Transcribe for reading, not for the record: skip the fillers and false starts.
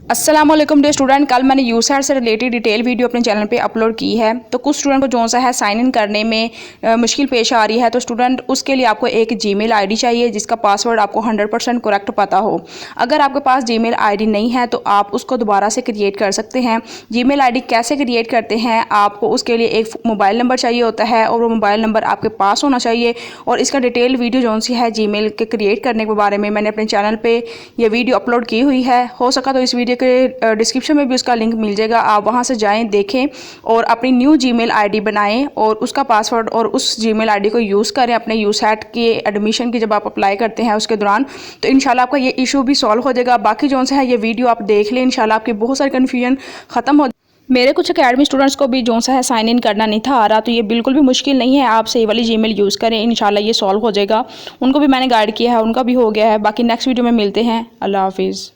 अस्सलाम वालेकुम dear student. कल मैंने यूसैट से रिलेटेड डिटेल वीडियो अपने चैनल पे अपलोड की है। तो कुछ स्टूडेंट को जो सा है साइन इन करने में मुश्किल पेश आ रही है, तो स्टूडेंट उसके लिए आपको एक जीमेल आईडी चाहिए जिसका पासवर्ड आपको 100% करेक्ट पता हो। अगर आपके पास जीमेल आईडी नहीं है तो आप उसको दोबारा से क्रिएट कर सकते हैं। जीमेल आईडी कैसे क्रिएट करते हैं, आपको उसके लिए एक मोबाइल नंबर चाहिए होता है और वो मोबाइल नंबर आपके पास होना चाहिए। और इसका डिटेल वीडियो जो सी है जीमेल के क्रिएट करने के बारे में मैंने अपने चैनल पर यह वीडियो अपलोड की हुई है। हो सका तो इस वीडियो के डिस्क्रिप्शन में भी उसका लिंक मिल जाएगा, आप वहां से जाएं, देखें और अपनी न्यू जीमेल आईडी बनाएं और उसका पासवर्ड और उस जीमेल आईडी को यूज़ करें अपने यूसैट के एडमिशन की जब आप अप्लाई करते हैं उसके दौरान। तो इंशाल्लाह आपका ये इशू भी सॉल्व हो जाएगा। बाकी जो है ये वीडियो आप देख लें, इंशाल्लाह आपकी बहुत सारी कन्फ्यूजन ख़त्म हो। मेरे कुछ अकेडमी स्टूडेंट्स को भी जो सा है साइन इन करना नहीं था आ रहा, तो ये बिल्कुल भी मुश्किल नहीं है। आप सही वाली जीमेल यूज़ करें, इंशाल्लाह ये सॉल्व हो जाएगा। उनको भी मैंने गाइड किया है, उनका भी हो गया है। बाकी नेक्स्ट वीडियो में मिलते हैं। अल्लाह हाफिज़।